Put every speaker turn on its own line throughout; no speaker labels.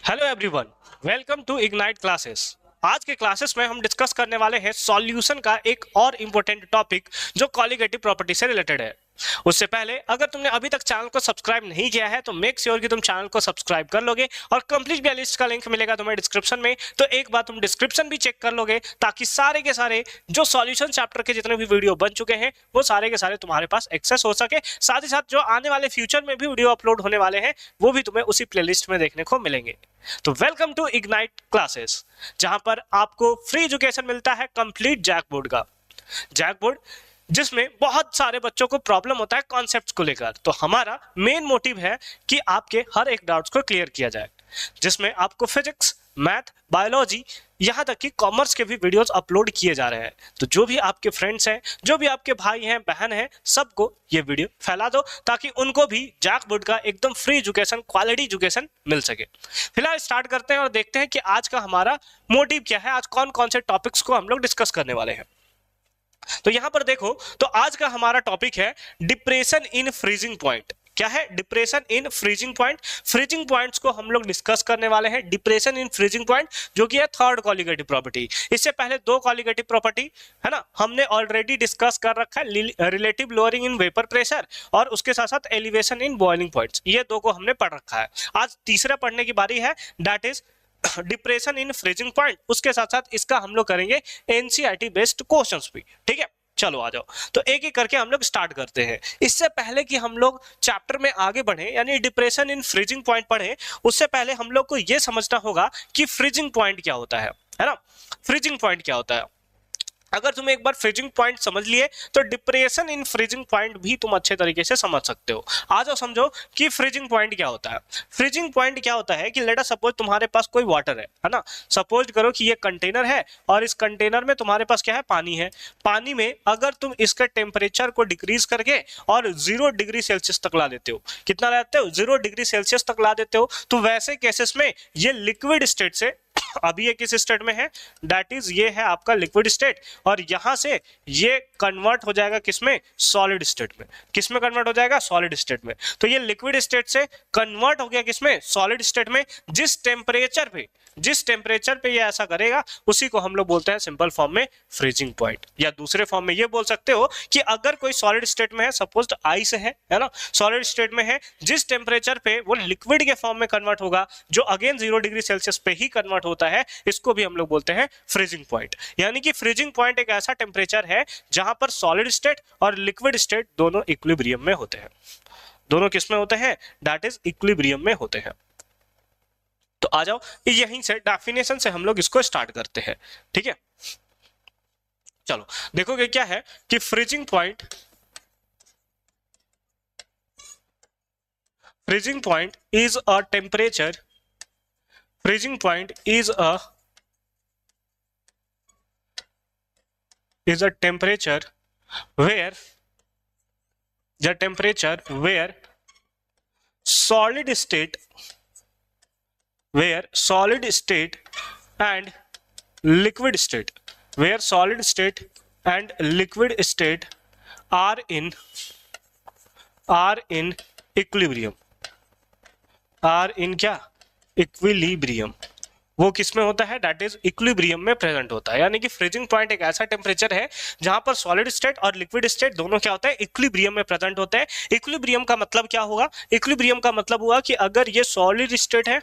Hello everyone, welcome to Ignite classes. आज के classes में हम डिस्कस करने वाले हैं सॉल्यूशन का एक और इम्पोर्टेंट टॉपिक जो कॉलिगेटिव प्रॉपर्टी से रिलेटेड है। उससे पहले अगर तुमने अभी तक चैनल को सब्सक्राइब नहीं किया है तो मेक श्योर कि तुम चैनल को सब्सक्राइब कर लोगे और कंप्लीट प्लेलिस्ट का लिंक मिलेगा तुम्हें डिस्क्रिप्शन में, तो एक बार तुम डिस्क्रिप्शन भी चेक कर लोगे ताकि सारे के सारे जो सॉल्यूशन चैप्टर के जितने भी वीडियो बन चुके हैं वो सारे के सारे तुम्हारे पास एक्सेस हो सके। साथ ही साथ जो आने वाले फ्यूचर में भी वीडियो अपलोड होने वाले हैं वो भी तुम्हें उसी प्लेलिस्ट में देखने को मिलेंगे। तो वेलकम टू इग्नाइट क्लासेस, जहां पर आपको फ्री एजुकेशन मिलता है कंप्लीट जैकबोर्ड का। जैकबोर्ड जिसमें बहुत सारे बच्चों को प्रॉब्लम होता है कॉन्सेप्ट्स को लेकर, तो हमारा मेन मोटिव है कि आपके हर एक डाउट्स को क्लियर किया जाए, जिसमें आपको फिजिक्स, मैथ, बायोलॉजी, यहाँ तक कि कॉमर्स के भी वीडियोस अपलोड किए जा रहे हैं। तो जो भी आपके फ्रेंड्स हैं, जो भी आपके भाई हैं, बहन हैं, सबको ये वीडियो फैला दो ताकि उनको भी जैकबोर्ड का एकदम फ्री एजुकेशन, क्वालिटी एजुकेशन मिल सके। फिलहाल स्टार्ट करते हैं और देखते हैं कि आज का हमारा मोटिव क्या है, आज कौन कौन से टॉपिक्स को हम लोग डिस्कस करने वाले हैं। तो यहां पर देखो, तो आज का हमारा टॉपिक है डिप्रेशन इन फ्रीजिंग पॉइंट। क्या है? Depression in freezing point. Freezing points को हम लोग डिस्कस करने वाले हैं। डिप्रेशन इन फ्रीजिंग पॉइंट जो कि है थर्ड कॉलिगेटिव प्रॉपर्टी। इससे पहले दो कॉलिगेटिव प्रॉपर्टी है ना हमने ऑलरेडी डिस्कस कर रखा है, relative lowering in vapour pressure और उसके साथ साथ एलिवेशन इन बॉइलिंग पॉइंट्स। ये दो को हमने पढ़ रखा है। आज तीसरा पढ़ने की बारी है, that is depression in freezing point. उसके साथ साथ इसका हम लोग करेंगे एनसीईआरटी बेस्ड क्वेश्चंस भी। ठीक है, चलो आ जाओ, तो एक एक करके हम लोग स्टार्ट करते हैं। इससे पहले कि हम लोग चैप्टर में आगे बढ़े यानी डिप्रेशन इन फ्रीजिंग पॉइंट पढ़े, उससे पहले हम लोग को यह समझना होगा कि फ्रीजिंग पॉइंट क्या होता है ना। फ्रीजिंग पॉइंट क्या होता है? अगर तुम एक बार फ्रीजिंग पॉइंट समझ लिए तो डिप्रेशन इन फ्रीजिंग पॉइंट भी तुम अच्छे तरीके से समझ सकते हो। आ जाओ समझो कि फ्रीजिंग पॉइंट क्या होता है। फ्रीजिंग पॉइंट क्या होता है कि लेट अस सपोज तुम्हारे पास कोई वाटर है ना। सपोज करो कि ये कंटेनर है और इस कंटेनर में तुम्हारे पास क्या है? पानी है। पानी में अगर तुम इसके टेम्परेचर को डिक्रीज करके और 0 डिग्री सेल्सियस तक ला देते हो, कितना लाते हो? 0 डिग्री सेल्सियस तक ला देते हो, तो वैसे केसेस में ये लिक्विड स्टेट से अभी ये किस स्टेट में है? दैट इज ये है आपका लिक्विड स्टेट, और यहां से ये कन्वर्ट हो जाएगा किसमें? सॉलिड स्टेट में। किसमें कन्वर्ट हो जाएगा? सॉलिड स्टेट में। तो ये लिक्विड स्टेट से कन्वर्ट हो गया किसमें? सॉलिड स्टेट में। जिस टेम्परेचर पे ये ऐसा करेगा उसी को हम लोग बोलते हैं सिंपल फॉर्म में फ्रीजिंग पॉइंट। या दूसरे फॉर्म में ये बोल सकते हो कि अगर कोई सॉलिड स्टेट में है, सपोज आइस है ना, सॉलिड स्टेट में है, जिस टेम्परेचर पे वो लिक्विड के फॉर्म में कन्वर्ट होगा, जो अगेन 0 डिग्री सेल्सियस पे ही कन्वर्ट होता है, इसको भी हम लोग बोलते हैं फ्रीजिंग पॉइंट। यानी कि फ्रीजिंग पॉइंट एक ऐसा टेम्परेचर है जहां पर सॉलिड स्टेट और लिक्विड स्टेट दोनों इक्विलिब्रियम में होते हैं। दोनों किस में होते हैं? दैट इज इक्विलिब्रियम में होते हैं। तो आ जाओ, यहीं से डेफिनेशन से हम लोग इसको स्टार्ट करते हैं। ठीक है, चलो देखोगे क्या है कि freezing point is a temperature, freezing point is a temperature where solid state and liquid state are in equilibrium, क्या? इक्विलिब्रियम। वो किसमें होता है? दैट इज इक्विलिब्रियम में प्रेजेंट होता है। यानी कि फ्रीजिंग पॉइंट एक ऐसा टेम्परेचर है जहां पर सॉलिड स्टेट और लिक्विड स्टेट दोनों क्या होता है? इक्विलिब्रियम में प्रेजेंट होते हैं। इक्विलिब्रियम का मतलब क्या होगा? इक्विलिब्रियम का मतलब हुआ कि अगर ये सॉलिड स्टेट है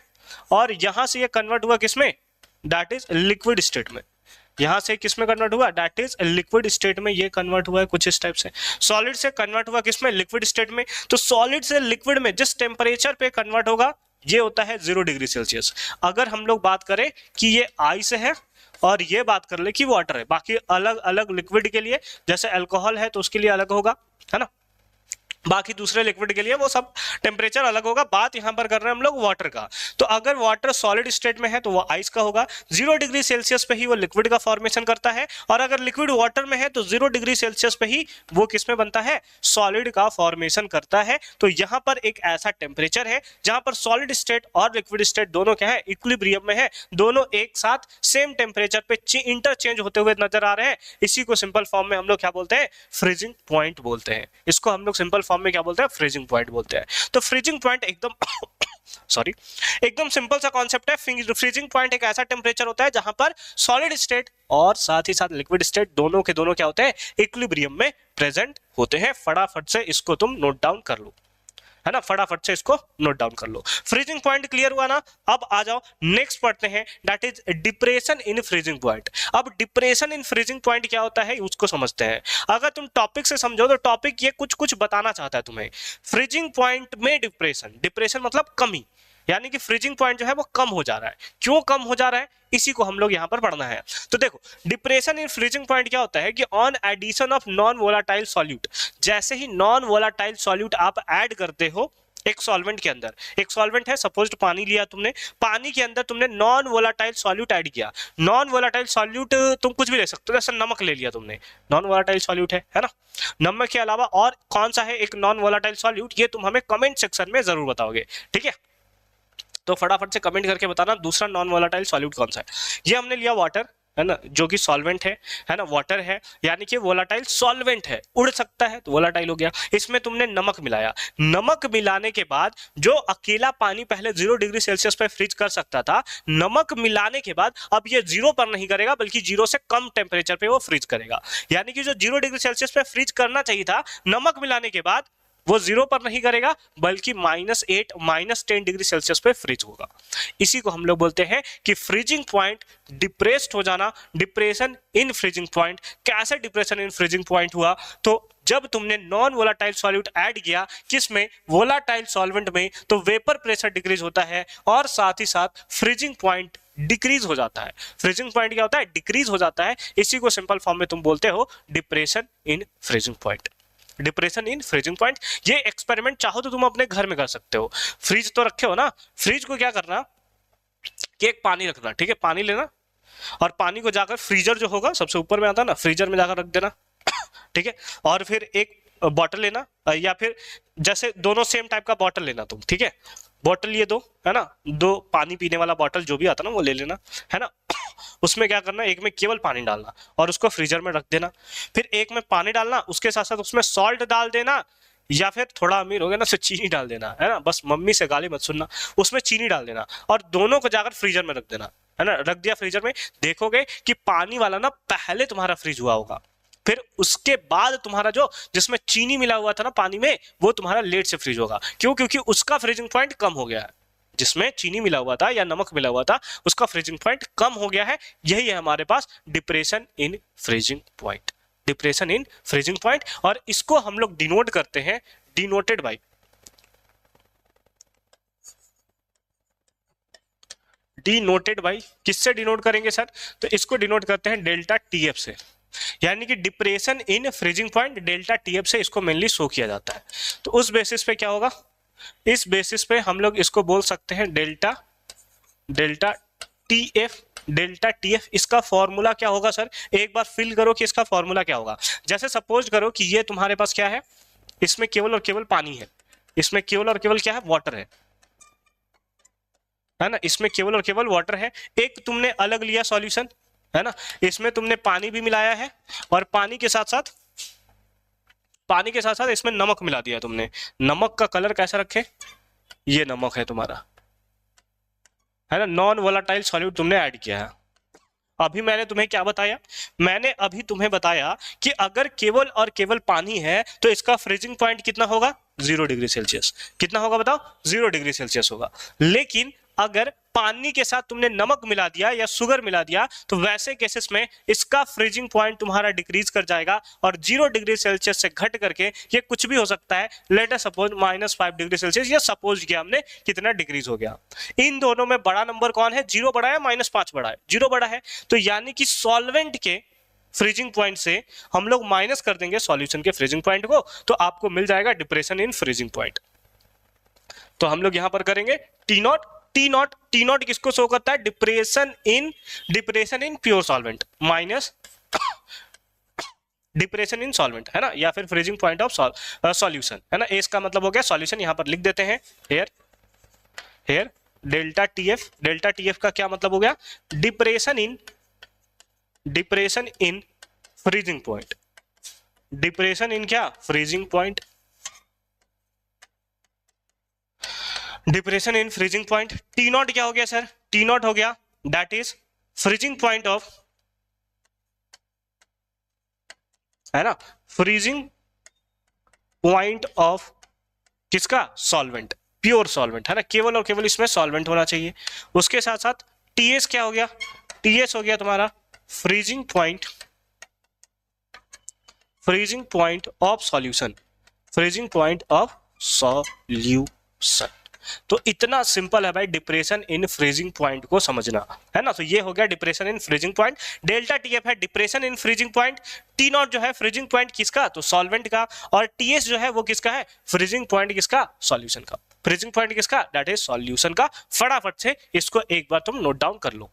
और यहां से ये कन्वर्ट हुआ किसमें? दैट इज लिक्विड स्टेट में। यहां से किसमें कन्वर्ट हुआ? दैट इज लिक्विड स्टेट में ये कन्वर्ट हुआ है कुछ इस टाइप से। सॉलिड से कन्वर्ट हुआ किसमें? लिक्विड स्टेट में। तो सॉलिड से लिक्विड में जिस टेम्परेचर पे कन्वर्ट होगा ये होता है 0 डिग्री सेल्सियस। अगर हम लोग बात करें कि ये आइस है और ये बात कर ले कि वाटर है, बाकी अलग अलग लिक्विड के लिए, जैसे अल्कोहल है तो उसके लिए अलग होगा, है ना, बाकी दूसरे लिक्विड के लिए वो सब टेम्परेचर अलग होगा। बात यहां पर कर रहे हैं हम लोग वाटर का। तो अगर वाटर सॉलिड स्टेट में है तो वो आइस का होगा, 0 डिग्री सेल्सियस पे ही वो लिक्विड का फॉर्मेशन करता है, और अगर लिक्विड वाटर में है तो 0 डिग्री सेल्सियस पे ही वो किसमें बनता है? सॉलिड का फॉर्मेशन करता है। तो यहां पर एक ऐसा टेम्परेचर है जहां पर सॉलिड स्टेट और लिक्विड स्टेट दोनों क्या है? इक्विलिब्रियम में है। दोनों एक साथ सेम टेम्परेचर पे इंटरचेंज होते हुए नजर आ रहे हैं। इसी को सिंपल फॉर्म में हम लोग क्या बोलते हैं? फ्रीजिंग पॉइंट बोलते हैं। इसको हम लोग सिंपल फॉर्म में क्या बोलते हैं? फ्रीजिंग पॉइंट बोलते हैं। तो फ्रीजिंग पॉइंट एकदम सॉरी, एकदम सिंपल सा कॉन्सेप्ट है। फ्रीजिंग पॉइंट एक ऐसा टेम्परेचर होता है जहां पर सॉलिड स्टेट और साथ ही साथ लिक्विड स्टेट दोनों के दोनों क्या होते हैं, इक्विलिब्रियम में प्रेजेंट होते हैं। फटाफट से इसको तुम नोट डाउन कर लो, है ना, फटाफट से इसको नोट डाउन कर लो। फ्रीजिंग पॉइंट क्लियर हुआ ना। अब आ जाओ नेक्स्ट पढ़ते हैं, that is depression in freezing point. अब डिप्रेशन इन फ्रीजिंग पॉइंट क्या होता है उसको समझते हैं। अगर तुम टॉपिक से समझो तो टॉपिक ये कुछ कुछ बताना चाहता है तुम्हें। फ्रीजिंग पॉइंट में डिप्रेशन, डिप्रेशन मतलब कमी, यानी कि फ्रीजिंग पॉइंट जो है वो कम हो जा रहा है। क्यों कम हो जा रहा है, इसी को हम लोग यहां पर पढ़ना है। तो देखो, डिप्रेशन इन फ्रीजिंग पॉइंट क्या होता है कि on addition of non volatile solute, जैसे ही नॉन वोलाटाइल सॉल्यूट आप ऐड करते हो एक सॉल्वेंट के अंदर, एक सॉल्वेंट है सपोज पानी लिया तुमने, पानी के अंदर तुमने नॉन वोलाटाइल सॉल्यूट ऐड किया। नॉन वोलाटाइल सॉल्यूट तुम कुछ भी ले सकते हो, जैसे नमक ले लिया तुमने, नॉन वोलाटाइल सॉल्यूट है ना। नमक के अलावा और कौन सा है एक नॉन वोलाटाइल सॉल्यूट, ये तुम हमें कमेंट सेक्शन में जरूर बताओगे, ठीक है। तो फटाफट से कमेंट करके बताना दूसरा नॉन वोलाटाइल सॉल्यूट कौन सा है। ये हमने लिया वाटर, है ना, जो कि सॉल्वेंट है ना, वाटर है यानी कि वोलाटाइल सॉल्वेंट है, उड़ सकता है तो वोलाटाइल हो गया। इसमें तुमने नमक मिलाया, नमक मिलाने के बाद जो अकेला पानी पहले 0 डिग्री सेल्सियस पे फ्रीज कर सकता था, नमक मिलाने के बाद अब ये 0 पर नहीं करेगा बल्कि 0 से कम टेम्परेचर पे वो फ्रीज करेगा। यानी कि जो 0 डिग्री सेल्सियस पे फ्रीज करना चाहिए था, नमक मिलाने के बाद वो 0 पर नहीं करेगा बल्कि -8 -10 डिग्री सेल्सियस पे फ्रीज होगा। इसी को हम लोग बोलते हैं कि फ्रीजिंग पॉइंट डिप्रेस्ड हो जाना, डिप्रेशन इन फ्रीजिंग पॉइंट। कैसे डिप्रेशन इन फ्रीजिंग पॉइंट हुआ, तो जब तुमने नॉन वोलाटाइल सॉल्यूट ऐड किया किसमें, वोलाटाइल सॉल्वेंट में, तो वेपर प्रेशर डिक्रीज होता है और साथ ही साथ फ्रीजिंग पॉइंट डिक्रीज हो जाता है। फ्रीजिंग पॉइंट क्या होता है, डिक्रीज हो जाता है। इसी को सिंपल फॉर्म में तुम बोलते हो depression in freezing point. Depression in freezing point, ये एक्सपेरिमेंट चाहो तो तुम अपने घर में कर सकते हो। फ्रीज तो रखे हो ना, फ्रीज को क्या करना कि एक पानी रखना, ठीक है, पानी लेना और पानी को जाकर फ्रीजर जो होगा सबसे ऊपर में आता है ना, फ्रीजर में जाकर रख देना, ठीक है। और फिर एक बॉटल लेना, या फिर जैसे दोनों सेम टाइप का बॉटल लेना तुम, ठीक है, बॉटल ये दो, है ना, 2 पानी पीने वाला बॉटल जो भी आता ना वो ले लेना, है ना। उसमें क्या करना, एक में केवल पानी डालना और उसको फ्रीजर में रख देना। फिर एक में पानी डालना, उसके साथ साथ उसमें सॉल्ट डाल देना, या फिर थोड़ा अमीर हो गया ना तो चीनी डाल देना, है ना, बस मम्मी से गाली मत सुनना, उसमें चीनी डाल देना और दोनों को जाकर फ्रीजर में रख देना, है ना। रख दिया फ्रीजर में, देखोगे कि पानी वाला ना पहले तुम्हारा फ्रीज हुआ होगा, फिर उसके बाद तुम्हारा जो जिसमें चीनी मिला हुआ था ना पानी में, वो तुम्हारा लेट से फ्रीज होगा। क्यों, क्योंकि उसका फ्रीजिंग पॉइंट कम हो गया है। जिसमें चीनी मिला हुआ था या नमक मिला हुआ था उसका फ्रीजिंग पॉइंट कम हो गया है। यही है हमारे पास depression in freezing point, depression in freezing point. और इसको हम लोग डिनोट करते हैं, डिनोटेड बाय, डिनोटेड बाय, किससे डिनोट करेंगे सर, तो इसको डिनोट करते हैं डेल्टा टीएफ से। यानी कि depression in freezing point delta TF से इसको मेनली शो किया जाता है। तो उस बेसिस पे क्या होगा, इस बेसिस पे हम लोग इसको बोल सकते हैं डेल्टा टीएफ। डेल्टा टीएफ इसका फॉर्मूला क्या होगा सर, एक बार फिल करो कि इसका फॉर्मूला क्या होगा। जैसे सपोज करो कि ये तुम्हारे पास क्या है, इसमें केवल और केवल पानी है, इसमें केवल और केवल क्या है, वाटर है ना, इसमें केवल और केवल वाटर है। एक तुमने अलग लिया सॉल्यूशन, है ना, इसमें तुमने पानी भी मिलाया है और पानी के साथ साथ इसमें नमक मिला दिया तुमने। नमक का कलर कैसा रखे, ये नमक है तुम्हारा, है ना, नॉन वोलाटाइल सॉल्यूट तुमने ऐड किया है। अभी मैंने तुम्हें क्या बताया, मैंने अभी तुम्हें बताया कि अगर केवल और केवल पानी है तो इसका फ्रीजिंग पॉइंट कितना होगा, 0 डिग्री सेल्सियस। कितना होगा बताओ, 0 डिग्री सेल्सियस होगा। लेकिन अगर पानी के साथ तुमने नमक मिला दिया या शुगर मिला दिया तो वैसे केसेस में इसका फ्रीजिंग पॉइंट तुम्हारा डिक्रीज कर जाएगा और 0 डिग्री सेल्सियस से घट करके ये कुछ भी हो सकता है, let us suppose -5 degree Celsius, या सपोज किया हमने कितना डिक्रीज हो गया। इन दोनों में बड़ा नंबर कौन है, 0 बड़ा है -5 बड़ा है, 0 बड़ा है। तो यानी कि सॉल्वेंट के फ्रीजिंग पॉइंट से हम लोग माइनस कर देंगे सॉल्यूशन के फ्रीजिंग पॉइंट को, तो आपको मिल जाएगा डिप्रेशन इन फ्रीजिंग पॉइंट। तो हम लोग यहां पर करेंगे टी नॉट। टी नॉट किसको शो करता है, depression in pure solvent minus depression in solvent, है ना, या फिर फ्रीजिंग पॉइंट ऑफ सॉल्यूशन, है ना। इसका मतलब हो गया सॉल्यूशन, यहां पर लिख देते हैं हेयर डेल्टा टीएफ का क्या मतलब हो गया, depression in freezing point, depression in क्या, freezing point. Depression in freezing point. T naught क्या हो गया सर? टी नॉट हो गया that is freezing point of, है ना, फ्रीजिंग पॉइंट ऑफ किसका? सॉल्वेंट, प्योर सॉल्वेंट, है ना, केवल और केवल इसमें सॉल्वेंट होना चाहिए। उसके साथ साथ टीएस क्या हो गया? टीएस हो गया तुम्हारा freezing point of solution, freezing point of solution. तो इतना सिंपल है भाई डिप्रेशन इन फ्रीजिंग पॉइंट को समझना, है ना। तो ये हो गया depression in freezing point. Delta TF है depression in freezing point, T naught जो है फ्रीजिंग पॉइंट किसका? तो सॉल्वेंट का, और टीएस जो है वो किसका है? फ्रीजिंग पॉइंट किसका? सॉल्यूशन का। फ्रीजिंग पॉइंट किसका? दैट इज सॉल्यूशन का। फटाफट से इसको एक बार तुम नोट डाउन कर लो।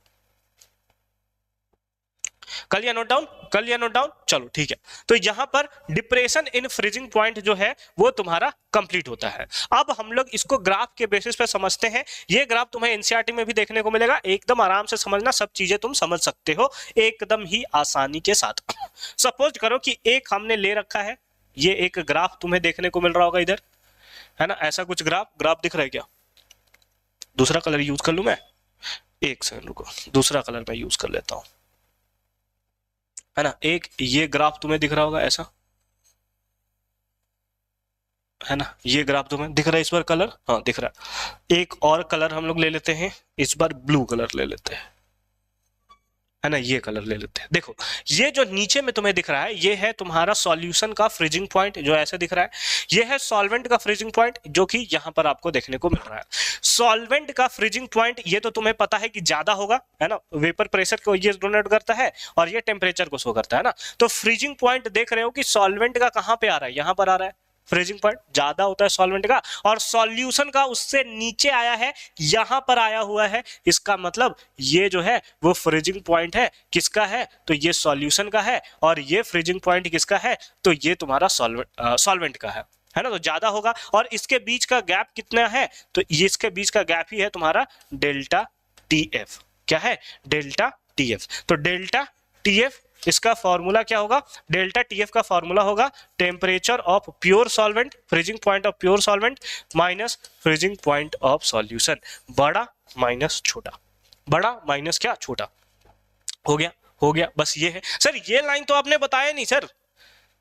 कर लिया नोट डाउन? कर लिया नोट डाउन? चलो ठीक है। तो यहां पर डिप्रेशन इन फ्रीजिंग पॉइंट जो है वो तुम्हारा कंप्लीट होता है। अब हम लोग इसको ग्राफ के बेसिस पे समझते हैं। ये ग्राफ तुम्हें एनसीईआरटी में भी देखने को मिलेगा, एकदम आराम से समझना, सब चीजें तुम समझ सकते हो एकदम ही आसानी के साथ। सपोज करो कि एक हमने ले रखा है, ये एक ग्राफ तुम्हें देखने को मिल रहा होगा इधर, है ना, ऐसा कुछ ग्राफ दिख रहा है क्या? दूसरा कलर यूज कर लूं मैं? एक सेकंड रुको, दूसरा कलर मैं यूज कर लेता हूं, है ना। एक ये ग्राफ तुम्हें दिख रहा होगा ऐसा, है ना, ये ग्राफ तुम्हें दिख रहा है इस बार कलर? हाँ दिख रहा है। एक और कलर हम लोग ले लेते हैं, इस बार ब्लू कलर ले लेते हैं, है ना, ये कलर ले लेते हैं। देखो ये जो नीचे में तुम्हें दिख रहा है ये है तुम्हारा सॉल्यूशन का फ्रीजिंग पॉइंट जो ऐसे दिख रहा है, ये है सॉल्वेंट का फ्रीजिंग पॉइंट जो कि यहां पर आपको देखने को मिल रहा है। सॉल्वेंट का फ्रीजिंग पॉइंट ये तो तुम्हें पता है कि ज्यादा होगा, है ना, वेपर प्रेशर को ये डोनेट करता है और ये टेम्परेचर को शो करता है ना। तो फ्रीजिंग पॉइंट देख रहे हो कि सॉल्वेंट का कहां पे आ रहा है? यहां पर आ रहा है। फ्रीजिंग पॉइंट ज्यादा होता है सॉल्वेंट का, और सॉल्यूशन का उससे नीचे आया है, यहां पर आया हुआ है। इसका मतलब ये जो है वो फ्रीजिंग पॉइंट है किसका है? तो ये सॉल्यूशन का है, और ये फ्रीजिंग पॉइंट किसका है? तो ये तुम्हारा सॉल्वेंट का है ना। तो ज्यादा होगा, और इसके बीच का गैप कितना है? तो ये इसके बीच का गैप ही है तुम्हारा डेल्टा टीएफ। क्या है? Delta TF. तो डेल्टा टीएफ इसका फॉर्मूला क्या होगा? डेल्टा टीएफ का फॉर्मूला होगा temperature of pure solvent, freezing point of pure solvent minus freezing point of solution, बड़ा माइनस छोटा, बड़ा माइनस क्या? छोटा। हो गया? हो गया, बस ये है। सर ये लाइन तो आपने बताया नहीं सर।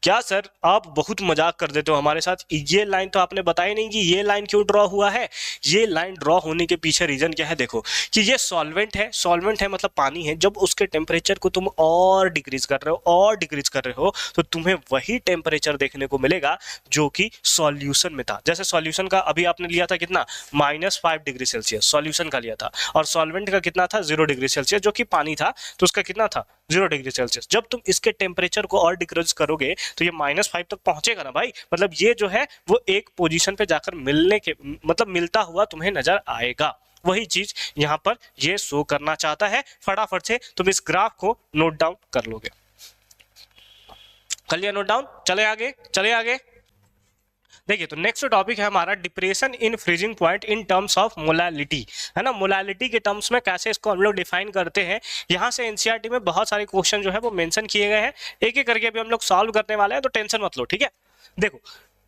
क्या सर आप बहुत मजाक कर देते हो हमारे साथ, ये लाइन तो आपने बताया नहीं कि ये लाइन क्यों ड्रॉ हुआ है। ये लाइन ड्रॉ होने के पीछे रीजन क्या है? देखो कि ये सॉल्वेंट है, सॉल्वेंट है मतलब पानी है। जब उसके टेम्परेचर को तुम और डिक्रीज कर रहे हो, और डिक्रीज कर रहे हो, तो तुम्हें वही टेम्परेचर देखने को मिलेगा जो कि सॉल्यूशन में था। जैसे सॉल्यूशन का अभी आपने लिया था कितना? -5 डिग्री सेल्सियस सॉल्यूशन का लिया था, और सॉल्वेंट का कितना था? 0 डिग्री सेल्सियस, जो कि पानी था, तो उसका कितना था? 0 डिग्री सेल्सियस। जब तुम इसके टेम्परेचर को और डिक्रीज करोगे तो ये -5 तक पहुंचेगा ना भाई। मतलब ये जो है वो एक पोजीशन पे जाकर मिलने के मतलब मिलता हुआ तुम्हें नजर आएगा। वही चीज यहां पर ये शो करना चाहता है। फटाफट से तुम इस ग्राफ को नोट डाउन कर लोगे। कर लिया नोट डाउन? चले आगे, चले आगे। देखिए तो नेक्स्ट टॉपिक है हमारा depression in freezing point in terms of molality, है ना। मोलालिटी के टर्म्स में कैसे इसको हम लोग डिफाइन करते हैं, यहाँ से एनसीईआरटी में बहुत सारे क्वेश्चन जो है वो मेंशन किए गए हैं। एक एक करके अभी हम लोग सॉल्व करने वाले हैं, तो टेंशन मत लो, ठीक है। देखो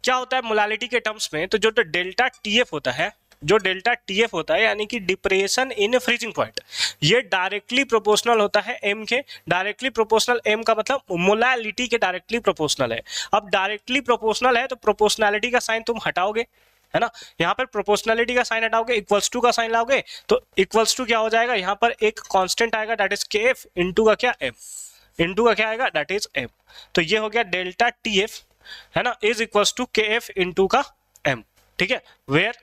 क्या होता है मोलालिटी के टर्म्स में, तो जो डेल्टा टीएफ होता है, जो डेल्टा टीएफ होता है यानी कि डिप्रेशन इन फ्रीजिंग पॉइंट, ये डायरेक्टली प्रोपोर्शनल होता है एम के। डायरेक्टली प्रोपोर्शनल एम का मतलब मोलालिटी के डायरेक्टली प्रोपोर्शनल है। अब डायरेक्टली प्रोपोर्शनल है तो प्रोपोर्शनैलिटी का साइन तुम हटाओगे, है ना। यहाँ पर प्रोपोर्शनैलिटी का साइन हटाओगे, इक्वल्स टू का साइन लाओगे, तो इक्वल्स टू क्या हो जाएगा? यहाँ पर एक कांस्टेंट आएगा that is K F into का क्या? एम। इंटू का क्या आएगा? That is M. तो ये हो गया डेल्टा टीएफ, है ना, is equals to K F into का एम, ठीक है। वेयर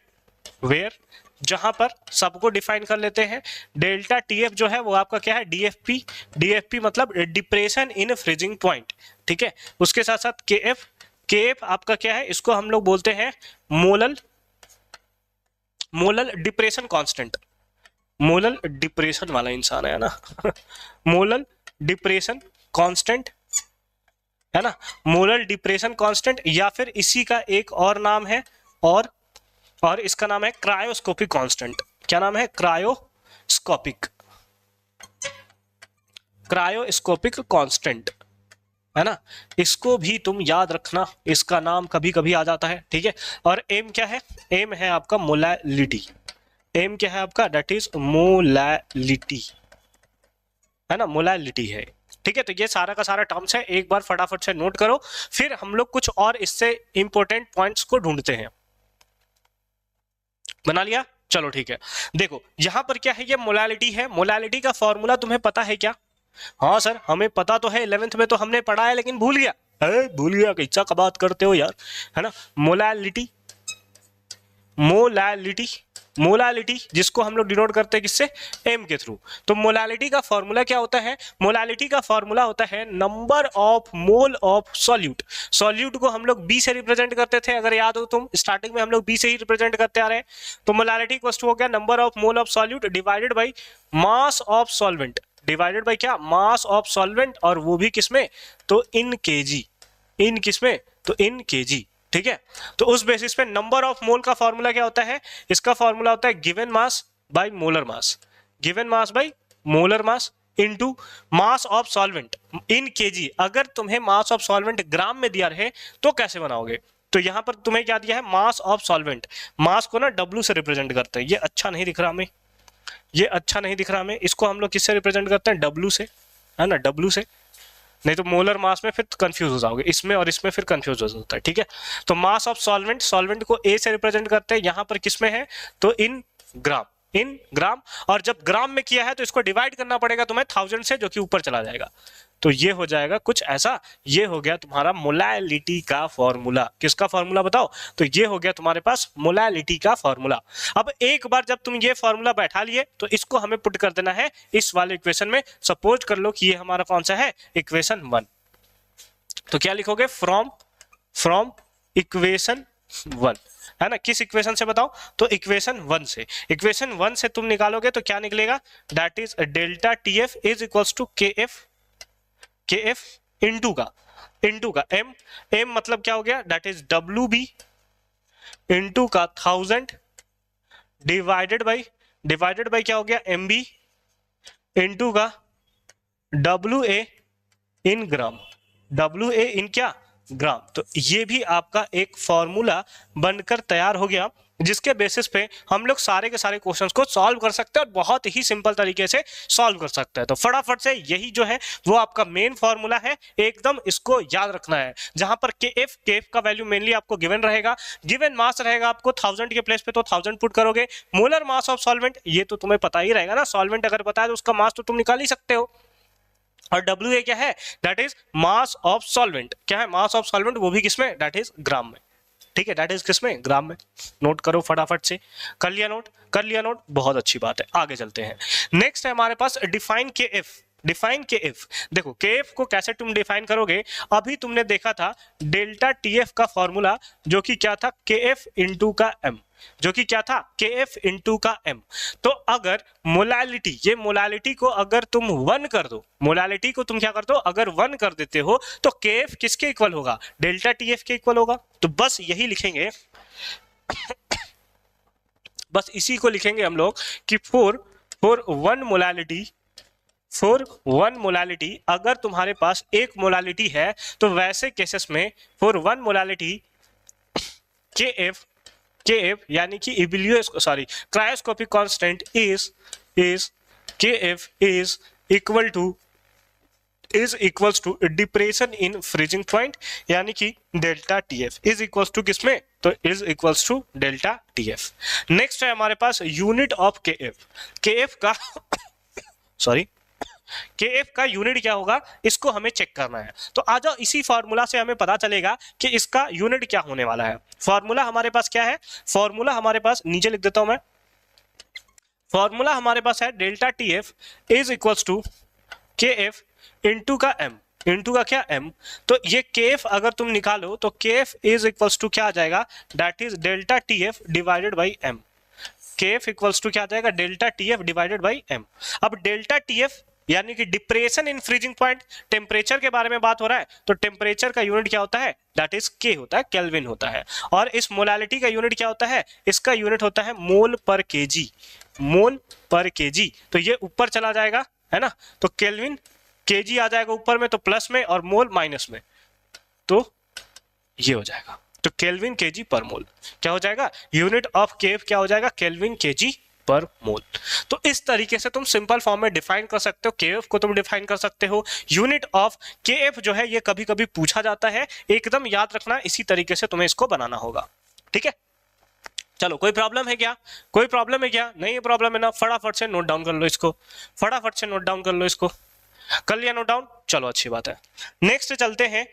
जहां पर सबको डिफाइन कर लेते हैं। डेल्टा टीएफ जो है वो आपका क्या है? डीएफपी। डीएफपी मतलब डिप्रेशन इन फ्रीजिंग पॉइंट, ठीक है। उसके साथ साथ केएफ आपका क्या है? इसको हम लोग बोलते हैं molal depression constant. Molal depression वाला इंसान है ना मोलल डिप्रेशन कांस्टेंट, है ना। मोलल डिप्रेशन कांस्टेंट, या फिर इसी का एक और नाम है, और इसका नाम है क्रायोस्कोपिक कांस्टेंट। क्या नाम है? क्रायोस्कोपिक कांस्टेंट, है ना, इसको भी तुम याद रखना, इसका नाम कभी कभी आ जाता है, ठीक है। और एम क्या है, एम है आपका मोलैलिटी, एम क्या है आपका, दैट इज मोलैलिटी, है ना, मोलैलिटी है, ठीक है। तो ये सारा का सारा टर्म्स है, एक बार फटाफट से नोट करो, फिर हम लोग कुछ और इससे इंपॉर्टेंट पॉइंट्स को ढूंढते हैं। बना लिया, चलो ठीक है। देखो यहां पर क्या है, ये मोलैलिटी है, मोलैलिटी का फॉर्मूला तुम्हें पता है क्या? हाँ सर हमें पता तो है, 11th में तो हमने पढ़ा है, लेकिन भूल गया। भूल गया, कैसा का बात करते हो यार, है ना। मोलैलिटी, मोलैलिटी, मोलैलिटी जिसको हम लोग डिनोट करते हैं किससे, एम के थ्रू। तो मोलैलिटी का फॉर्मूला क्या होता है, मोलैलिटी का फॉर्मूला होता है number of mole of solute. Solute को हम लोग बी से रिप्रेजेंट करते थे, अगर याद हो तुम, स्टार्टिंग में हम लोग बी से ही रिप्रेजेंट करते आ रहे हैं। तो मोलैलिटी इक्वल टू हो गया number of mole of solute divided by mass of solvent, divided by क्या, मास ऑफ सॉल्वेंट, और वो भी किसमें, तो इन केजी, इन किसमें, तो इन केजी, ठीक है। तो उस बेसिस पे नंबर ऑफ मोल का फॉर्मूला क्या होता है, इसका फॉर्मूला होता है given mass by molar mass, given mass by molar mass into mass of solvent in KG. अगर तुम्हें मास ऑफ सॉल्वेंट ग्राम में दिया रहे तो कैसे बनाओगे, तो यहां पर तुम्हें क्या दिया है, मास ऑफ सॉल्वेंट, मास को ना डब्ल्यू से रिप्रेजेंट करते हैं, ये अच्छा नहीं दिख रहा हमें, ये अच्छा नहीं दिख रहा हमें, इसको हम लोग किससे रिप्रेजेंट करते हैं, डब्ल्यू से, है ना, डब्ल्यू से, नहीं तो मोलर मास में फिर कंफ्यूज हो जाओगे, इसमें और इसमें फिर कंफ्यूज हो जाता है, ठीक है। तो मास ऑफ सॉल्वेंट, सॉल्वेंट को ए से रिप्रेजेंट करते हैं, यहां पर किस में है, तो इन ग्राम, इन ग्राम, और जब ग्राम में किया है तो इसको डिवाइड करना पड़ेगा तुम्हें 1000 से, जो कि ऊपर चला जाएगा, तो ये हो जाएगा कुछ ऐसा। ये हो गया तुम्हारा मोलैलिटी का फॉर्मूला, किसका फॉर्मूला बताओ, तो ये हो गया तुम्हारे पास मोलैलिटी का फॉर्मूला। अब एक बार जब तुम ये फॉर्मूला बैठा लिए तो इसको हमें पुट कर देना है इस वाले इक्वेशन में। सपोज कर लो कि ये हमारा कौन सा है, इक्वेशन 1, तो क्या लिखोगे, फ्रॉम इक्वेशन 1, है ना, किस इक्वेशन से बताओ, तो इक्वेशन 1 से, इक्वेशन 1 से तुम निकालोगे तो क्या निकलेगा, that is delta TF is equals to K F into का एम, एम मतलब क्या हो गया, that is W B into का 1000 डिवाइडेड बाई क्या हो गया, एम बी इनटू का W A in gram, W A in क्या, ग्राम। तो ये भी आपका एक फॉर्मूला बनकर तैयार हो गया, जिसके बेसिस पे हम लोग सारे के सारे क्वेश्चंस को सॉल्व कर सकते हैं और बहुत ही सिंपल तरीके से सॉल्व कर सकते हैं। तो फटाफट से यही जो है वो आपका मेन फॉर्मूला है, एकदम इसको याद रखना है। जहां पर के एफ का वैल्यू मेनली आपको गिवन रहेगा, गिवन मास रहेगा आपको 1000 के प्लेस पे तो 1000 पुट करोगे, मोलर मास ऑफ सॉल्वेंट ये तो तुम्हें पता ही रहेगा ना, सॉल्वेंट अगर पता है तो उसका मास तो तुम निकाल ही सकते हो, और डब्ल्यू ए क्या है, that is mass of solvent, क्या है, मास ऑफ सॉल्वेंट, वो भी किसमें, दैट इज ग्राम में, ठीक है, दैट इज किसमें, ग्राम में। नोट करो फटाफट से, कर लिया नोट, कर लिया नोट, बहुत अच्छी बात है, आगे चलते हैं। नेक्स्ट है हमारे पास डिफाइन के एफ, डिफाइन के एफ। देखो के एफ को कैसे तुम डिफाइन करोगे, अभी तुमने देखा था डेल्टा टीएफ का फॉर्मूला, जो कि क्या था, के एफ इंटू का एम, जो कि क्या था, के एफ इंटू का एम। तो अगर मोलैलिटी, ये मोलैलिटी को अगर तुम 1 कर दो, मोलैलिटी को तुम क्या कर दो, अगर 1 कर देते हो तो के एफ किसके इक्वल होगा, डेल्टा टीएफ के इक्वल होगा। तो बस यही लिखेंगे बस इसी को लिखेंगे हम लोग कि फॉर वन मोलैलिटी, अगर तुम्हारे पास एक मोलैलिटी है तो वैसे केसेस में for one molality K F यानी कि cryoscopic constant is K F is equals to depression in freezing point, यानी कि delta TF is equals to किसमें, तो is equals to delta TF. Next है हमारे पास यूनिट ऑफ के एफ का के एफ का यूनिट क्या होगा, इसको हमें चेक करना है। तो आ जाओ, इसी फॉर्मूला से हमें पता चलेगा कि इसका यूनिट क्या होने वाला है। फॉर्मूला हमारे पास क्या है, फॉर्मूला हमारे पास नीचे लिख देता हूं मैं, फॉर्मूला हमारे पास है delta TF is equals to K F into का एम, इंटू का क्या, एम। तो ये के एफ अगर तुम निकालो तो के एफ इज इक्वल्स टू क्या आ जाएगा, that is delta TF divided by M. K F equals to क्या आ जाएगा, delta TF divided by M. अब डेल्टा टीएफ यानी कि depression in freezing point, temperature के बारे में बात हो रहा है, तो टेम्परेचर का यूनिट क्या होता है, दैट इज के होता है, केल्विन होता है। और इस मोलैलिटी का यूनिट क्या होता है, इसका यूनिट होता है मोल पर केजी, मोल पर केजी। तो ये ऊपर चला जाएगा, है ना, तो केल्विन केजी आ जाएगा ऊपर में तो प्लस में और मोल माइनस में, तो ये हो जाएगा। तो केल्विन केजी पर मोल क्या हो जाएगा, यूनिट ऑफ केएफ क्या हो जाएगा, केल्विन केजी पर मोल। तो इस तरीके से तुम सिंपल फॉर्म में डिफाइन कर सकते हो, केएफ को तुम डिफाइन कर सकते हो। यूनिट ऑफ केएफ जो है ये कभी कभी पूछा जाता है, एकदम याद रखना, इसी तरीके से तुम्हें इसको बनाना होगा, ठीक है। चलो कोई प्रॉब्लम है क्या, कोई प्रॉब्लम है क्या, नहीं प्रॉब्लम है ना, फटाफट से नोट डाउन कर लो इसको, फटाफट से नोट डाउन कर लो इसको, कर लिया नोट डाउन, चलो अच्छी बात है। नेक्स्ट चलते हैं,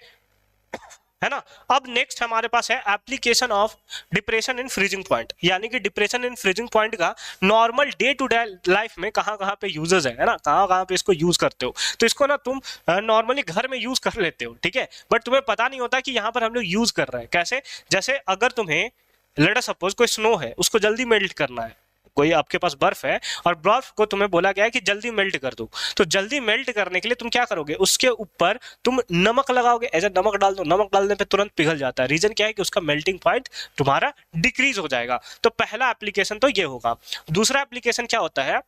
है ना। अब नेक्स्ट हमारे पास है application of depression in freezing point, यानी कि डिप्रेशन इन फ्रीजिंग पॉइंट का normal day to day life में कहाँ कहाँ पे यूजेस है ना, कहाँ कहाँ पे इसको यूज करते हो। तो इसको ना तुम नॉर्मली घर में यूज कर लेते हो, ठीक है, बट तुम्हें पता नहीं होता कि यहाँ पर हम लोग यूज कर रहे हैं कैसे। जैसे अगर तुम्हें लेट अस सपोज कोई स्नो है, उसको जल्दी मेल्ट करना है, कोई आपके पास बर्फ है और बर्फ को तुम्हें बोला गया है कि जल्दी मेल्ट कर दो, तो जल्दी मेल्ट करने के लिए तुम क्या करोगे, उसके ऊपर तुम नमक लगाओगे, ऐसा नमक डाल दो, नमक डालने पे तुरंत पिघल जाता है। रीजन क्या है कि उसका मेल्टिंग पॉइंट तुम्हारा डिक्रीज हो जाएगा। तो पहला एप्लीकेशन तो ये होगा। दूसरा एप्लीकेशन क्या होता है,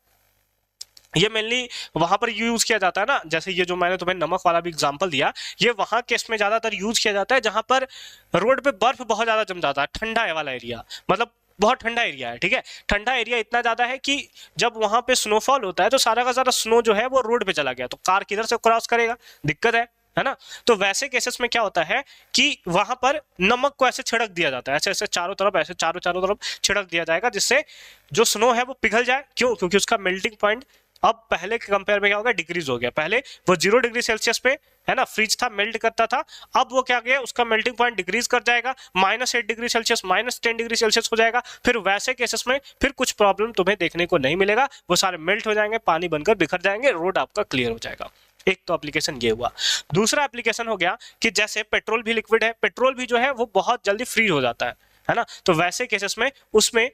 ये मेनली वहां पर यूज किया जाता है ना, जैसे ये जो मैंने तुम्हें नमक वाला भी एग्जांपल दिया, ये वहां केस में ज्यादातर यूज किया जाता है जहां पर रोड पे बर्फ बहुत ज्यादा जम जाता है, ठंडा वाला एरिया, मतलब बहुत ठंडा एरिया है, ठीक है। ठंडा एरिया इतना ज्यादा है कि जब वहां पे स्नोफॉल होता है तो सारा का सारा स्नो जो है वो रोड पे चला गया, तो कार किधर से क्रॉस करेगा, दिक्कत है ना। तो वैसे केसेस में क्या होता है कि वहां पर नमक को ऐसे छिड़क दिया जाता है, ऐसे ऐसे चारों तरफ, ऐसे चारों तरफ छिड़क दिया जाएगा, जिससे जो स्नो है वो पिघल जाए। क्यों, क्योंकि उसका मेल्टिंग पॉइंट अब पहले के कंपेयर में क्या होगा, डिक्रीज हो गया। पहले वो 0 डिग्री सेल्सियस पे है ना फ्रीज था, मेल्ट करता था, अब वो क्या गया, उसका मेल्टिंग पॉइंट डिक्रीज कर जाएगा, -8 डिग्री सेल्सियस, -10 डिग्री सेल्सियस हो जाएगा। फिर वैसे केसेस में फिर कुछ प्रॉब्लम तुम्हें देखने को नहीं मिलेगा, वो सारे मेल्ट हो जाएंगे, पानी बनकर बिखर जाएंगे, रोड आपका क्लियर हो जाएगा। एक तो एप्लीकेशन ये हुआ। दूसरा एप्लीकेशन हो गया कि जैसे पेट्रोल भी लिक्विड है, पेट्रोल भी जो है वो बहुत जल्दी फ्रीज हो जाता है ना। तो वैसे केसेस में उसमें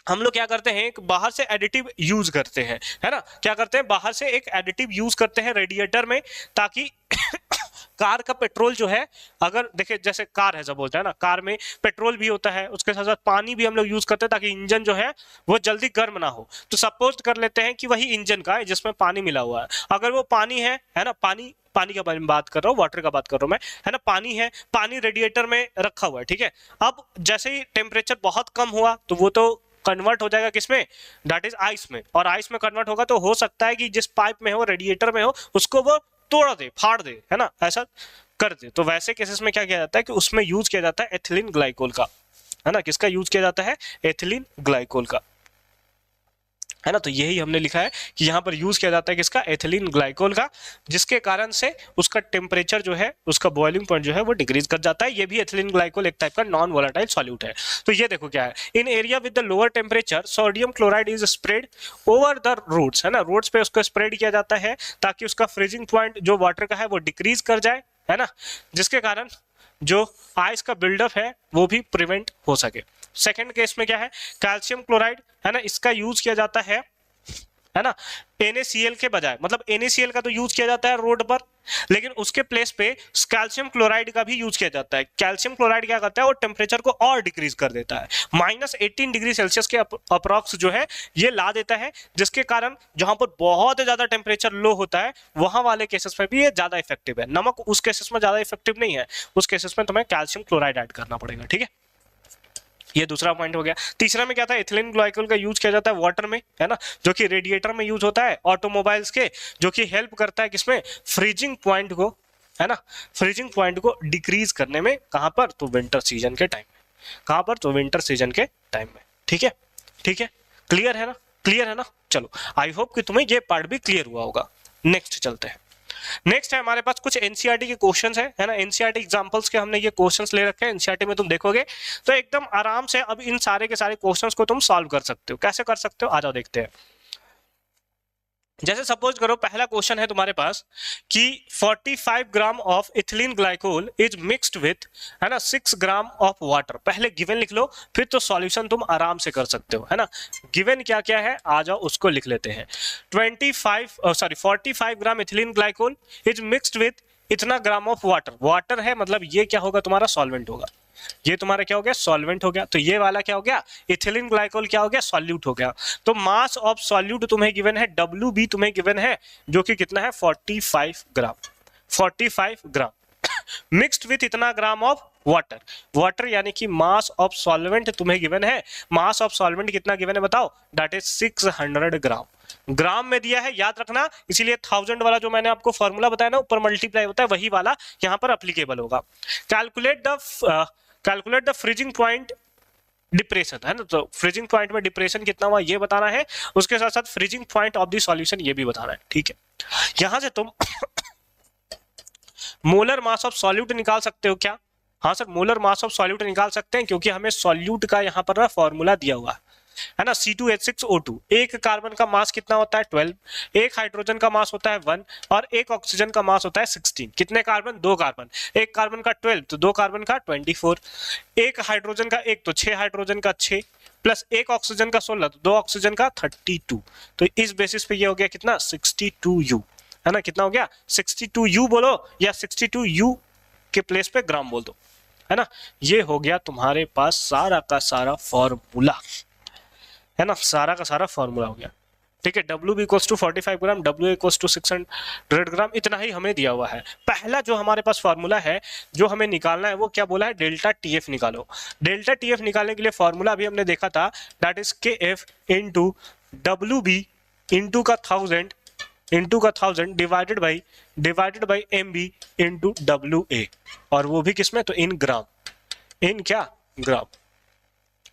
हम लोग क्या करते हैं, एक बाहर से एडिटिव यूज करते हैं, है ना। क्या करते हैं, बाहर से एक एडिटिव यूज करते हैं रेडिएटर में, ताकि कार का पेट्रोल जो है, अगर देखिए जैसे कार है सब बोलते हैं ना, कार में पेट्रोल भी होता है, उसके साथ साथ पानी भी हम लोग यूज करते हैं ताकि इंजन जो है वो जल्दी गर्म ना हो। तो सपोज कर लेते हैं कि वही इंजन का है जिसमें पानी मिला हुआ है, अगर वो पानी है ना, पानी का बात कर रहा हूँ, वाटर का बात कर रहा हूँ मैं, है ना। पानी है, पानी रेडिएटर में रखा हुआ है, ठीक है। अब जैसे ही टेम्परेचर बहुत कम हुआ तो वो तो कन्वर्ट हो जाएगा किसमें, दैट इज आइस में, और आइस में कन्वर्ट होगा तो हो सकता है कि जिस पाइप में हो, रेडिएटर में हो, उसको वो तोड़ दे, फाड़ दे, है ना, ऐसा कर दे। तो वैसे केसेस में क्या किया जाता है कि उसमें यूज किया जाता है एथिलीन ग्लाइकोल का, है ना। किसका यूज किया जाता है, एथिलीन ग्लाइकोल का, है ना। तो यही हमने लिखा है कि यहाँ पर यूज किया जाता है किसका, एथिलीन ग्लाइकोल का, जिसके कारण से उसका टेम्परेचर जो है, उसका बॉइलिंग पॉइंट जो है वो डिक्रीज कर जाता है। ये भी एथिलीन ग्लाइकोल एक टाइप का नॉन वोलेटाइल सॉल्यूट है। तो ये देखो क्या है, in area with the lower temperature sodium chloride is spread over the roads, है ना, रोड्स पे उसको स्प्रेड किया जाता है ताकि उसका फ्रीजिंग पॉइंट जो वाटर का है वो डिक्रीज कर जाए, है ना, जिसके कारण जो आइस का बिल्डअप है वो भी प्रिवेंट हो सके। सेकेंड केस में क्या है, कैल्शियम क्लोराइड, है ना, इसका यूज किया जाता है ना, NaCl के बजाय, मतलब NaCl का तो यूज किया जाता है रोड पर, लेकिन उसके प्लेस पे कैल्शियम क्लोराइड का भी यूज किया जाता है। कैल्शियम क्लोराइड क्या करता है, वो टेम्परेचर को और डिक्रीज कर देता है, -18 डिग्री सेल्सियस के अप्रॉक्स जो है ये ला देता है, जिसके कारण जहां पर बहुत ज्यादा टेम्परेचर लो होता है वहां वाले केसेस में भी ये ज्यादा इफेक्टिव है। नमक उस केसेस में ज्यादा इफेक्टिव नहीं है, उस केसेस में तुम्हें कैल्शियम क्लोराइड ऐड करना पड़ेगा, ठीक है। ये दूसरा पॉइंट हो गया। तीसरा में क्या था, एथिलीन ग्लाइकोल का यूज किया जाता है वाटर में, है ना, जो कि रेडिएटर में यूज होता है ऑटोमोबाइल्स के, जो कि हेल्प करता है किसमें, फ्रीजिंग पॉइंट को, है ना, फ्रीजिंग पॉइंट को डिक्रीज करने में। कहां पर, तो विंटर सीजन के टाइम में, कहां पर, तो विंटर सीजन के टाइम में, ठीक है, ठीक है, क्लियर है ना, क्लियर है ना। चलो आई होप कि तुम्हें ये पार्ट भी क्लियर हुआ होगा। नेक्स्ट चलते हैं। नेक्स्ट है हमारे पास कुछ एनसीईआरटी के क्वेश्चंस है ना, एनसीईआरटी एग्जांपल्स के हमने ये क्वेश्चंस ले रखे हैं, एनसीईआरटी में तुम देखोगे तो एकदम आराम से अब इन सारे के सारे क्वेश्चंस को तुम सॉल्व कर सकते हो। कैसे कर सकते हो, आ जाओ देखते हैं। जैसे सपोज करो पहला क्वेश्चन है तुम्हारे पास कि 45 gram of ethylene glycol is mixed with, है ना, 6 ग्राम ऑफ वाटर। पहले गिवन लिख लो, फिर तो सॉल्यूशन तुम आराम से कर सकते हो, है ना। गिवन क्या क्या है, आ जाओ उसको लिख लेते हैं। 45 gram ethylene glycol is mixed with इतना ग्राम ऑफ वाटर। वाटर है मतलब ये क्या होगा, तुम्हारा सॉल्वेंट होगा, ये तुम्हारा क्या हो गया, सॉल्वेंट हो गया। तो ये वाला क्या हो गया, इथिलीन ग्लाइकोल क्या हो गया, सॉल्यूट हो गया। तो मास ऑफ सॉल्यूट तुम्हें गिवन है, WB तुम्हें गिवन है, जो कि कितना है 45 ग्राम, 45 ग्राम मिक्स्ड विथ इतना ग्राम ऑफ वाटर। वाटर यानी कि मास ऑफ सॉल्वेंट तुम्हें गिवन है, मास ऑफ सॉल्वेंट कितना गिवन है बताओ, दैट इज 600 ग्राम। ग्राम में दिया है, याद रखना, इसीलिए 1000 वाला जो मैंने आपको फॉर्मूला बताया ना, ऊपर मल्टीप्लाई होता है, वही वाला यहां पर अप्लीकेबल होगा। Calculate the freezing point depression, है ना। तो फ्रीजिंग पॉइंट में डिप्रेशन कितना हुआ ये बताना है, उसके साथ साथ freezing point of the solution ये भी बताना है, ठीक है। यहां से तुम मोलर मास ऑफ सॉल्यूट निकाल सकते हो क्या, हाँ sir, molar mass of solute निकाल सकते हैं, क्योंकि हमें सॉल्यूट का यहाँ पर ना फॉर्मूला दिया हुआ है ना, C2H6O2। एक कार्बन का मास कितना होता है 12, एक हाइड्रोजन का मास होता है 1 और एक ऑक्सीजन का मास होता है 16। कितने कार्बन, 2 कार्बन, एक कार्बन का 12 तो 2 कार्बन का 24, एक हाइड्रोजन का 1 तो 6 हाइड्रोजन का 6 प्लस एक ऑक्सीजन का 16 तो 2 ऑक्सीजन का 32। तो इस बेसिस पे ये हो गया कितना 62U, है ना। कितना हो गया 62U बोलो, या 62U के प्लेस पे ग्राम बोल दो, है ना। ये हो गया तुम्हारे पास सारा का सारा फॉर्मूला, है ना, सारा का सारा फॉर्मूला हो गया, ठीक है। WB equals to 45 gram, WA equals to 600 gram, इतना ही हमें दिया हुआ है। पहला जो हमारे पास फॉर्मूला है जो हमें निकालना है वो क्या बोला है, डेल्टा TF निकालो। डेल्टा TF निकालने के लिए फॉर्मूला अभी हमने देखा था, that is KF into WB into का 1000 divided by MB into WA, और वो भी किसमें, तो इन ग्राम, इन क्या ग्राम।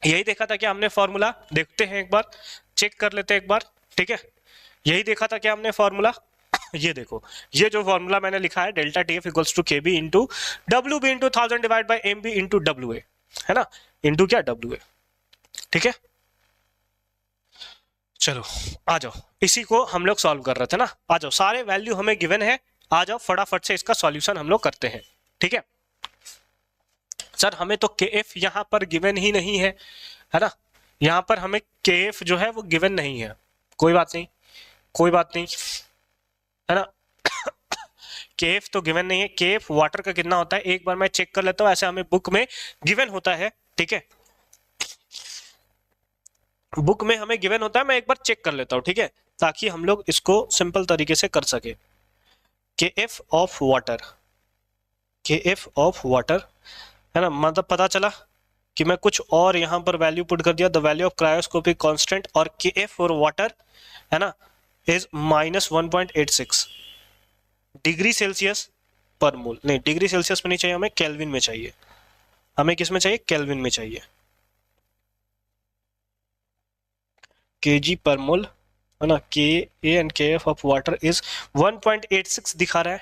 यही देखा था क्या हमने फॉर्मूला, देखते हैं एक बार, चेक कर लेते हैं एक बार, ठीक है। यही देखा था क्या हमने फॉर्मूला, ये देखो, ये जो फॉर्मूला मैंने लिखा है, डेल्टा TF equals to KB into WB into 1000 divide by MB into WA, है ना, इंटू क्या WA, ठीक है। चलो आ जाओ, इसी को हम लोग सॉल्व कर रहे थे ना, आ जाओ, सारे वैल्यू हमें गिवन है, आ जाओ फटाफट से इसका सॉल्यूशन हम लोग करते हैं, ठीक है। सर हमें तो KF यहां पर गिवन ही नहीं है ना, यहां पर हमें KF जो है वो गिवन नहीं है, कोई बात नहीं, कोई बात नहीं, है ना। KF तो गिवन नहीं है। KF वाटर का कितना होता है एक बार मैं चेक कर लेता हूं, ऐसे हमें बुक में गिवन होता है, ठीक है, बुक में हमें गिवन होता है, मैं एक बार चेक कर लेता हूं, ठीक है, ताकि हम लोग इसको सिंपल तरीके से कर सके। KF of water, KF of water, है ना, मतलब पता चला कि मैं कुछ और यहां पर वैल्यू पुट कर दिया, the value of cryoscopic constant और KF फॉर वाटर, है ना, इज -1.86 डिग्री सेल्सियस पर मोल। नहीं, डिग्री सेल्सियस में नहीं चाहिए हमें, केल्विन में चाहिए, हमें किस में चाहिए, केल्विन में चाहिए, kg पर मोल, है ना। Ka and KF of water is 1.86 दिखा रहा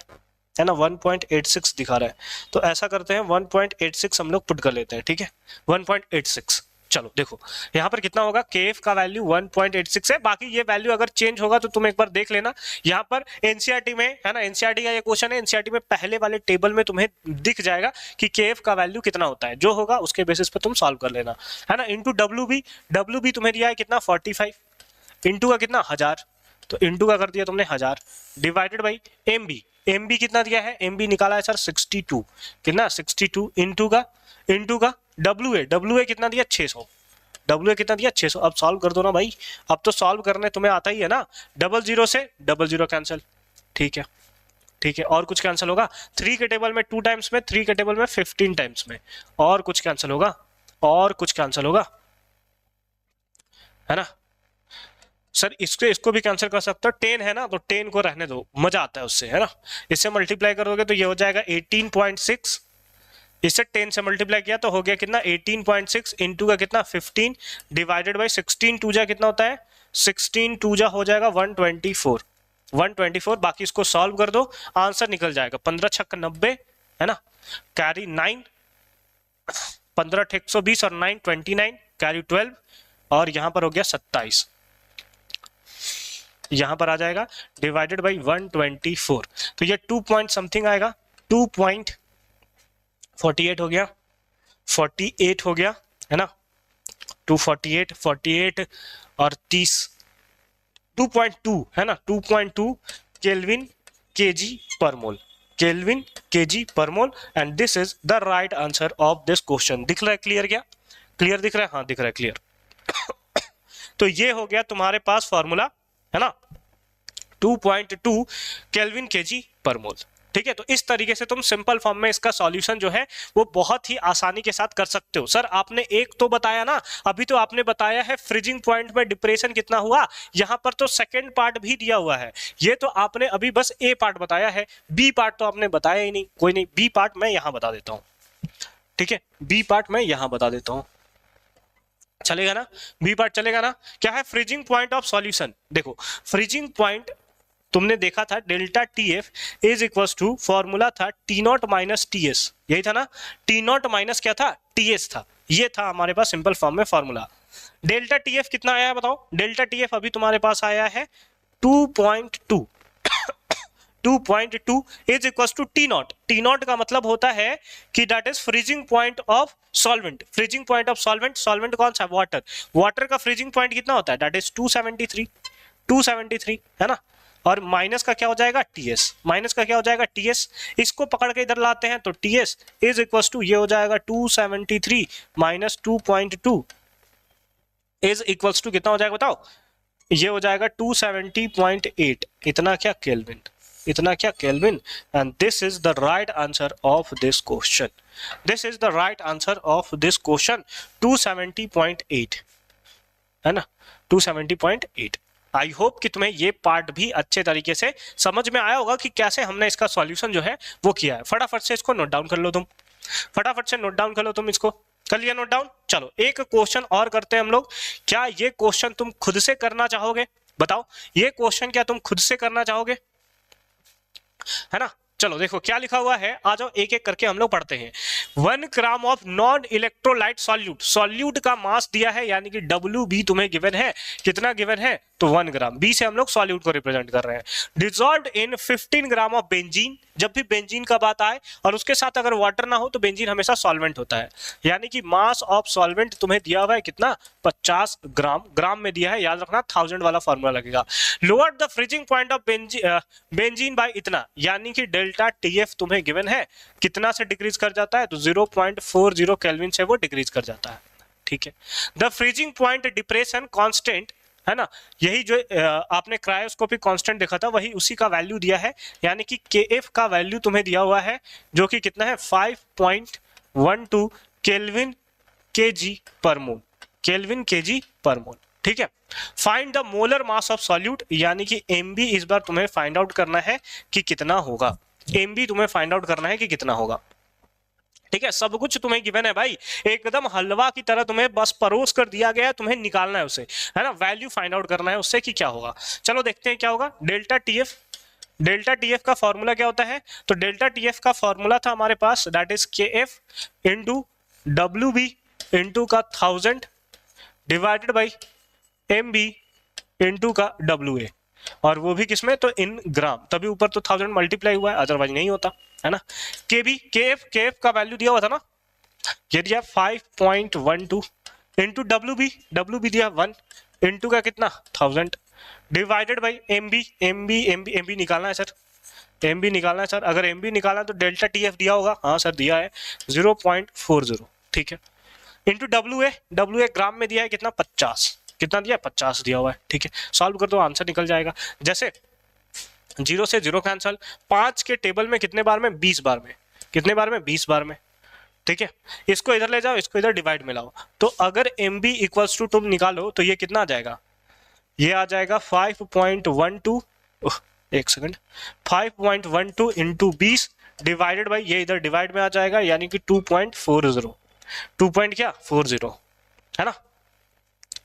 है ना, 1.86 दिखा रहा है। तो ऐसा करते हैं 1.86 हम लोग पुट कर लेते हैं, ठीक है, 1.86। चलो देखो यहाँ पर कितना होगा, KF का वैल्यू 1.86 है, बाकी ये वैल्यू अगर चेंज होगा तो तुम एक बार देख लेना। यहाँ पर एनसीईआरटी में, है ना, एनसीईआरटी का ये क्वेश्चन है, एनसीईआरटी में पहले वाले टेबल में तुम्हें दिख जाएगा कि KF का वैल्यू कितना होता है, जो होगा उसके बेसिस पर तुम सॉल्व कर लेना, है ना। इंटू WB तुम्हें दिया है कितना 45, इंटू का कितना 1000, तो इंटू का कर दिया तुमने 1000 डिवाइडेड बाई MB कितना दिया है, MB निकाला है सर 62, कितना 62 इंटू का WA कितना दिया 600, WA कितना दिया 600। अब सॉल्व कर दो ना भाई, अब तो सॉल्व करने तुम्हें आता ही है ना, 00 से 00 कैंसिल, ठीक है, ठीक है, और कुछ कैंसिल होगा, 3 के टेबल में 2 टाइम्स में, 3 के टेबल में 15 टाइम्स में, और कुछ कैंसिल होगा, और कुछ कैंसिल होगा, है ना। सर इसको भी कैंसिल कर सकते हो, 10 है ना, तो 10 को रहने दो, मजा आता है उससे, है ना। इससे मल्टीप्लाई करोगे तो ये हो जाएगा 18.6, इससे 10 से मल्टीप्लाई किया तो हो गया कितना 18.6 इंटू का कितना 15 डिवाइडेड बाई 16 टू जा कितना होता है, 16 टू जा हो जाएगा 124, बाकी इसको सॉल्व कर दो, आंसर निकल जाएगा 15 छक्का 90, है ना, कैरी 9, 15 120 और 9 29, कैरी 12, और यहां पर हो गया 27, यहां पर आ जाएगा डिवाइडेड बाई 124, तो ये 2 पॉइंट समथिंग आएगा, 2.48 हो गया, 48 हो गया, है ना, 248 और 30, 2.2 है ना, 2.2 केल्विन kg पर मोल, केल्विन केजी पर mole and this is the right answer of this question. दिख रहा है क्लियर? क्या क्लियर दिख रहा है? हाँ दिख रहा है क्लियर। तो ये हो गया तुम्हारे पास फॉर्मूला, है ना, 2.2 केल्विन केजी पर मोल। ठीक है, तो इस तरीके से तुम सिंपल फॉर्म में इसका सॉल्यूशन जो है वो बहुत ही आसानी के साथ कर सकते हो। सर आपने एक तो बताया ना, अभी तो आपने बताया है फ्रीजिंग पॉइंट में डिप्रेशन कितना हुआ, यहां पर तो सेकंड पार्ट भी दिया हुआ है। ये तो आपने अभी बस ए पार्ट बताया है, बी पार्ट तो आपने बताया ही नहीं। कोई नहीं, बी पार्ट मैं यहां बता देता हूं। ठीक है, बी पार्ट मैं यहां बता देता हूं, चलेगा ना? बी पार्ट चलेगा ना? क्या है फ्रीजिंग पॉइंट ऑफ सॉल्यूशन? देखो फ्रीजिंग पॉइंट तुमने देखा था delta T F is equal to, formula था T naught minus T S, यही था ना? टी नॉट माइनस क्या था? टी एस था। ये था हमारे पास सिंपल फॉर्म में फॉर्मूला। डेल्टा टी एफ कितना आया है बताओ? डेल्टा टी एफ अभी तुम्हारे पास आया है 2.2 2.2 is equal to T naught. T naught का मतलब होता है कि that is freezing point of solvent. Freezing point of solvent, solvent कौन सा? वाटर। वाटर का फ्रीजिंग पॉइंट कितना होता है? दैट इज 273 है ना? और माइनस का क्या हो जाएगा? टीएस। माइनस का क्या हो जाएगा? टीएस। इसको पकड़ के इधर लाते हैं तो टीएस इज इक्वल टू, ये हो जाएगा 273 माइनस 2.2 इज इक्वल टू कितना हो जाएगा बताओ? ये हो जाएगा 270.8। इतना क्या? केल्विन। इतना क्या? Kelvin. And this is the right answer of this question. This is the right answer of this question, 270.8 है ना? 270.8। आई होप कि तुम्हें ये पार्ट भी अच्छे तरीके से समझ में आया होगा कि कैसे हमने इसका सॉल्यूशन जो है वो किया है। फटाफट से इसको नोट डाउन कर लो तुम, फटाफट से नोट डाउन कर लो तुम। इसको कर लिया नोट डाउन? चलो एक क्वेश्चन और करते हैं हम लोग। क्या ये क्वेश्चन तुम खुद से करना चाहोगे? बताओ, ये क्वेश्चन क्या तुम खुद से करना चाहोगे? है ना? चलो देखो क्या लिखा हुआ है, आ जाओ एक एक करके हम लोग पढ़ते हैं। 1 gram of non electrolyte solute. Solute का मास दिया है यानी कि WB तुम्हें गिवन है। कितना गिवन है? तो 1 ग्राम। बी से हम लोग सॉल्यूट को रिप्रेजेंट कर रहे हैं। Dissolved in 15 gram of benzene. जब भी बेंजीन का बात आए और उसके साथ अगर वाटर ना हो तो बेंजीन हमेशा सॉल्वेंट होता है। यानी कि मास ऑफ सॉल्वेंट तुम्हें दिया हुआ है कितना? 50 ग्राम। ग्राम में दिया है, याद रखना 1000 वाला फॉर्मूला लगेगा। Lower the freezing point of benzene by इतना, यानी कि डेल्टा टीएफ तुम्हें गिवन है, कितना से डिक्रीज कर जाता है? तो 0.40 केल्विन से वो डिक्रीज कर जाता है। ठीक है। The freezing point depression constant, है ना? यही जो आपने क्रायोस्कोपिक कांस्टेंट देखा था वही उसी का वैल्यू दिया है, यानी कि केएफ का वैल्यू तुम्हें दिया हुआ है जो कि कितना है? 5.12 केल्विन केजी पर मोल। केल्विन केजी पर मोल। ठीक है। Find the molar mass of solute, यानी कि एमबी इस बार तुम्हें फाइंड आउट करना है कि कितना होगा। एमबी तुम्हें फाइंड आउट करना है कि कितना होगा। ठीक है, सब कुछ तुम्हें गिवन है भाई, एकदम हलवा की तरह तुम्हें बस परोस कर दिया गया है, तुम्हें निकालना है उसे, है ना? वैल्यू फाइंड आउट करना है उससे कि क्या होगा। चलो देखते हैं क्या होगा। डेल्टा टीएफ, डेल्टा टीएफ का फॉर्मूला क्या होता है? तो डेल्टा टीएफ का फॉर्मूला था हमारे पास, that is KF into WB into का 1000 डिवाइडेड बाई MB इंटू का WA, और वो भी किसमें? तो इन ग्राम, तभी ऊपर तो 1000 मल्टीप्लाई हुआ है, अदरवाइज नहीं होता, है ना? केबी, केएफ का वैल्यू दिया हुआ था ना, ये दिया 5.12 इंटू WB दिया 1 इंटू का कितना? 1000 डिवाइडेड बाई MB निकालना है सर, MB निकालना है सर। अगर MB निकालना तो डेल्टा TF दिया होगा, हाँ सर दिया है 0.40। ठीक है, इंटू WA ग्राम में दिया है कितना? 50। कितना दिया? 50 दिया हुआ है। ठीक है, सॉल्व कर दो, आंसर निकल जाएगा। जैसे 0 से 0 कैंसल, 5 के टेबल में कितने बार में? 20 बार में। कितने बार में? 20 बार में। ठीक है, इसको इधर ले जाओ, इसको इधर डिवाइड में लाओ, तो अगर MB इक्वल्स टू तुम निकालो तो ये कितना आ जाएगा? ये आ जाएगा 5.12, एक सेकंड, 5.12 इंटू 20 डिवाइडेड बाई, ये इधर डिवाइड में आ जाएगा, यानी कि 2.40। 2.40 है ना?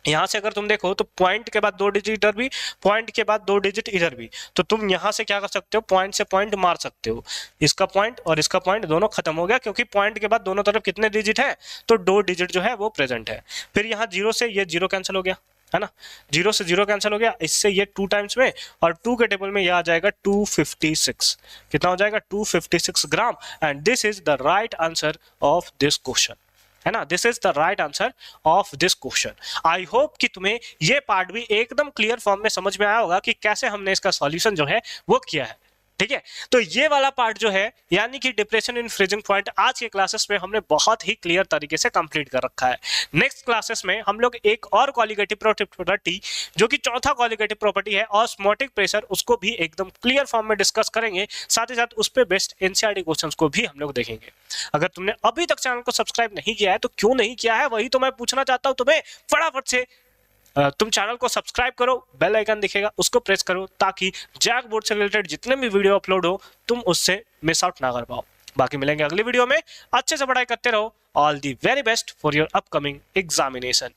यहां से अगर तुम देखो तो पॉइंट के बाद 2 डिजिट इधर भी, पॉइंट के बाद 2 डिजिट इधर भी, तो तुम यहां से क्या कर सकते हो? पॉइंट से पॉइंट मार सकते हो। इसका पॉइंट और इसका पॉइंट दोनों खत्म हो गया, क्योंकि पॉइंट के बाद दोनों तरफ कितने डिजिट है? तो 2 डिजिट जो है वो प्रेजेंट है। फिर यहाँ 0 से ये 0 कैंसिल हो गया, है ना? 0 से 0 कैंसिल हो गया, इससे ये 2 टाइम्स में, और 2 के टेबल में ये आ जाएगा 256। कितना हो जाएगा? 256 gram. And this is the right answer of this question, है ना? This is the right answer of this question. I hope कि तुम्हें ये पार्ट भी एकदम क्लियर फॉर्म में समझ में आया होगा कि कैसे हमने इसका सॉल्यूशन जो है वो किया है। ठीक है, तो ये वाला पार्ट जो है यानी कि डिप्रेशन इन फ्रीजिंग पॉइंट आज के क्लासेस में हमने बहुत ही क्लियर तरीके से कंप्लीट कर रखा है। नेक्स्ट क्लासेस में हम लोग एक और कॉलिगेटिव प्रॉपर्टी जो कि चौथा कॉलिगेटिव प्रॉपर्टी है ऑस्मोटिक प्रेशर, उसको भी एकदम क्लियर फॉर्म में डिस्कस करेंगे। साथ ही साथ उस पे बेस्ट एनसीईआरटी क्वेश्चंस को भी हम लोग देखेंगे। अगर तुमने अभी तक चैनल को सब्सक्राइब नहीं किया है तो क्यों नहीं किया है, वही तो मैं पूछना चाहता हूं तुम्हें। फटाफट से तुम चैनल को सब्सक्राइब करो, बेल आइकन दिखेगा उसको प्रेस करो, ताकि जैक बोर्ड से रिलेटेड जितने भी वीडियो अपलोड हो तुम उससे मिस आउट ना कर पाओ। बाकी मिलेंगे अगली वीडियो में, अच्छे से पढ़ाई करते रहो। All the very best for your upcoming examination.